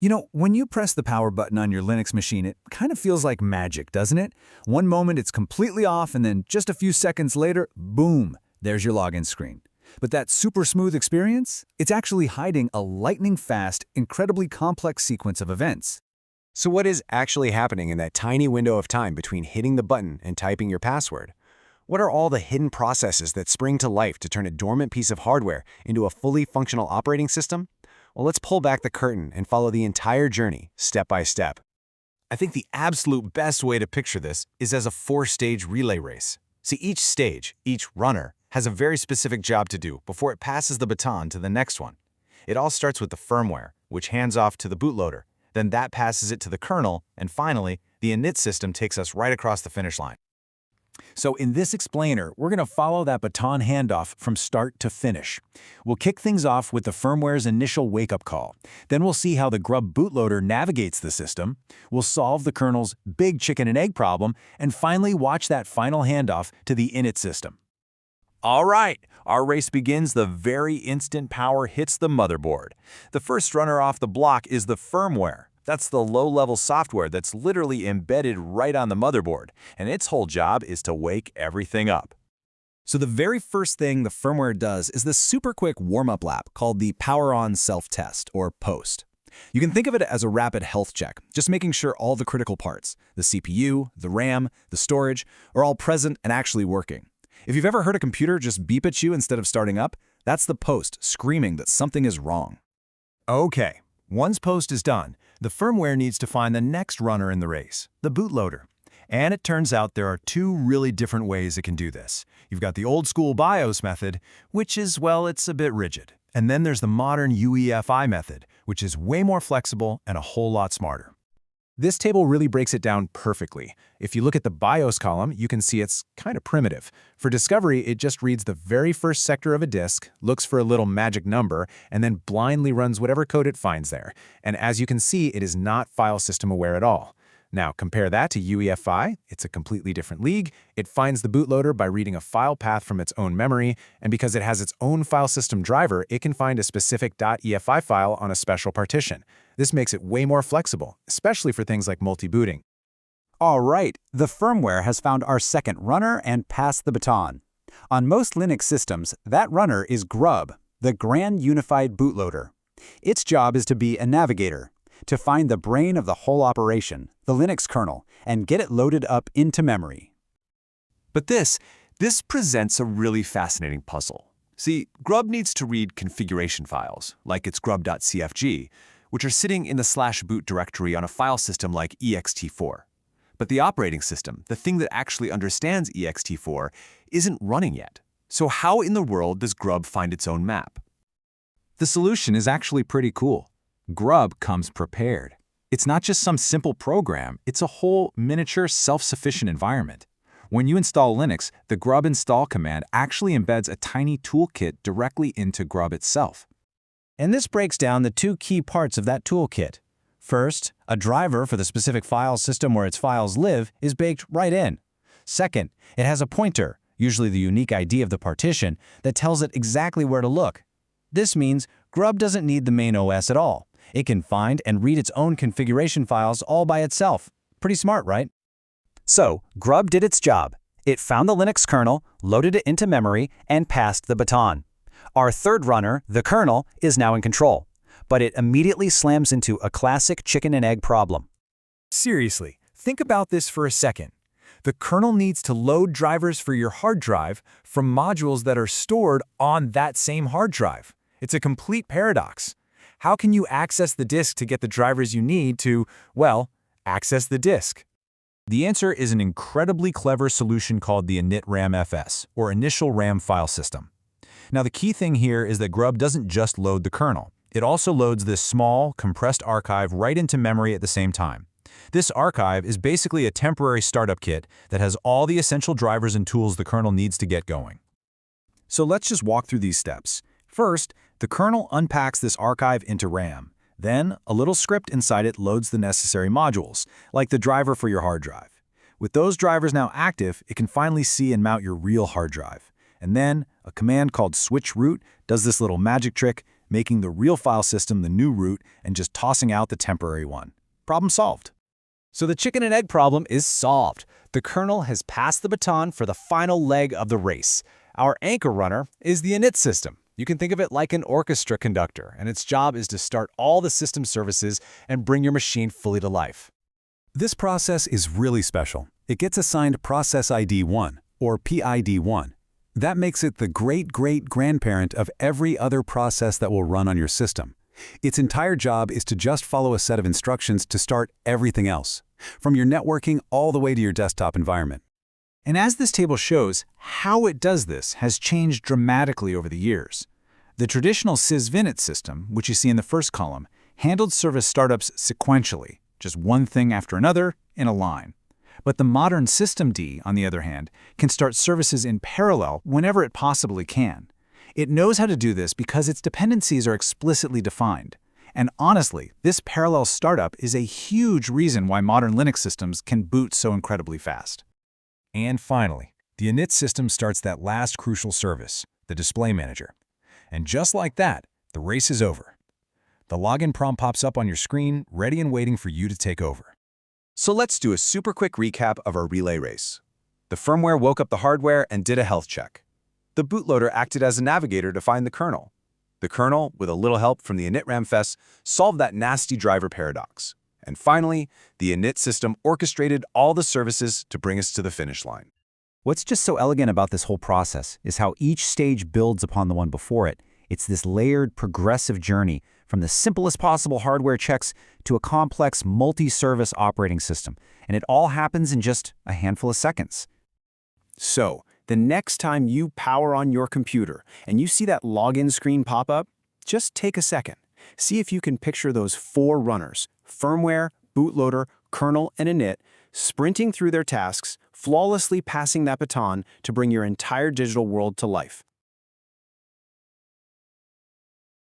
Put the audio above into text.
When you press the power button on your Linux machine, it kind of feels like magic, doesn't it? One moment it's completely off, and then just a few seconds later, boom, there's your login screen. But that super smooth experience, it's actually hiding a lightning-fast, incredibly complex sequence of events. So what is actually happening in that tiny window of time between hitting the button and typing your password? What are all the hidden processes that spring to life to turn a dormant piece of hardware into a fully functional operating system? Well, let's pull back the curtain and follow the entire journey, step by step. I think the absolute best way to picture this is as a four-stage relay race. See, each stage, each runner, has a very specific job to do before it passes the baton to the next one. It all starts with the firmware, which hands off to the bootloader. Then that passes it to the kernel, and finally, the init system takes us right across the finish line. So in this explainer, we're going to follow that baton handoff from start to finish. We'll kick things off with the firmware's initial wake-up call. Then we'll see how the Grub bootloader navigates the system. We'll solve the kernel's big chicken and egg problem, and finally watch that final handoff to the init system. All right, our race begins the very instant power hits the motherboard. The first runner off the block is the firmware. That's the low-level software that's literally embedded right on the motherboard, and its whole job is to wake everything up. So the very first thing the firmware does is this super quick warm-up lap called the Power On Self-Test, or POST. You can think of it as a rapid health check, just making sure all the critical parts, the CPU, the RAM, the storage, are all present and actually working. If you've ever heard a computer just beep at you instead of starting up, that's the POST screaming that something is wrong. Okay, once POST is done, the firmware needs to find the next runner in the race, the bootloader. And it turns out there are two really different ways it can do this. You've got the old-school BIOS method, which is, well, it's a bit rigid. And then there's the modern UEFI method, which is way more flexible and a whole lot smarter. This table really breaks it down perfectly. If you look at the BIOS column, you can see it's kind of primitive. For discovery, it just reads the very first sector of a disk, looks for a little magic number, and then blindly runs whatever code it finds there. And as you can see, it is not file system aware at all. Now, compare that to UEFI. It's a completely different league. It finds the bootloader by reading a file path from its own memory, and because it has its own file system driver, it can find a specific .EFI file on a special partition. This makes it way more flexible, especially for things like multi-booting. All right, the firmware has found our second runner and passed the baton. On most Linux systems, that runner is Grub, the Grand Unified Bootloader. Its job is to be a navigator, to find the brain of the whole operation, the Linux kernel, and get it loaded up into memory. But this presents a really fascinating puzzle. See, Grub needs to read configuration files, like its grub.cfg, which are sitting in the /boot directory on a file system like ext4. But the operating system, the thing that actually understands ext4, isn't running yet. So how in the world does Grub find its own map? The solution is actually pretty cool. Grub comes prepared. It's not just some simple program, it's a whole miniature self-sufficient environment. When you install Linux, the grub install command actually embeds a tiny toolkit directly into Grub itself. And this breaks down the two key parts of that toolkit. First, a driver for the specific file system where its files live is baked right in. Second, it has a pointer, usually the unique ID of the partition, that tells it exactly where to look. This means Grub doesn't need the main OS at all. It can find and read its own configuration files all by itself. Pretty smart, right? So, Grub did its job. It found the Linux kernel, loaded it into memory, and passed the baton. Our third runner, the kernel, is now in control, but it immediately slams into a classic chicken and egg problem. Seriously, think about this for a second. The kernel needs to load drivers for your hard drive from modules that are stored on that same hard drive. It's a complete paradox. How can you access the disk to get the drivers you need to, well, access the disk? The answer is an incredibly clever solution called the initramfs, or Initial RAM File System. Now, the key thing here is that Grub doesn't just load the kernel. It also loads this small, compressed archive right into memory at the same time. This archive is basically a temporary startup kit that has all the essential drivers and tools the kernel needs to get going. So let's just walk through these steps. First, the kernel unpacks this archive into RAM. Then, a little script inside it loads the necessary modules, like the driver for your hard drive. With those drivers now active, it can finally see and mount your real hard drive. And then, a command called switch root does this little magic trick. making the real file system the new root and just tossing out the temporary one. Problem solved. So the chicken and egg problem is solved. The kernel has passed the baton for the final leg of the race. Our anchor runner is the init system. You can think of it like an orchestra conductor, and its job is to start all the system services and bring your machine fully to life. This process is really special. It gets assigned Process ID 1, or PID1. That makes it the great-great-grandparent of every other process that will run on your system. Its entire job is to just follow a set of instructions to start everything else, from your networking all the way to your desktop environment. And as this table shows, how it does this has changed dramatically over the years. The traditional sysvinit system, which you see in the first column, handled service startups sequentially, just one thing after another in a line. But the modern systemd, on the other hand, can start services in parallel whenever it possibly can. It knows how to do this because its dependencies are explicitly defined. And honestly, this parallel startup is a huge reason why modern Linux systems can boot so incredibly fast. And finally, the init system starts that last crucial service, the display manager. And just like that, the race is over. The login prompt pops up on your screen, ready and waiting for you to take over. So let's do a super quick recap of our relay race. The firmware woke up the hardware and did a health check. The bootloader acted as a navigator to find the kernel. The kernel, with a little help from the initramfs, solved that nasty driver paradox. And finally, the init system orchestrated all the services to bring us to the finish line. What's just so elegant about this whole process is how each stage builds upon the one before it. It's this layered, progressive journey from the simplest possible hardware checks to a complex multi-service operating system, and it all happens in just a handful of seconds. So, the next time you power on your computer and you see that login screen pop up, just take a second. See if you can picture those four runners, firmware, bootloader, kernel, and init, sprinting through their tasks, flawlessly passing that baton to bring your entire digital world to life.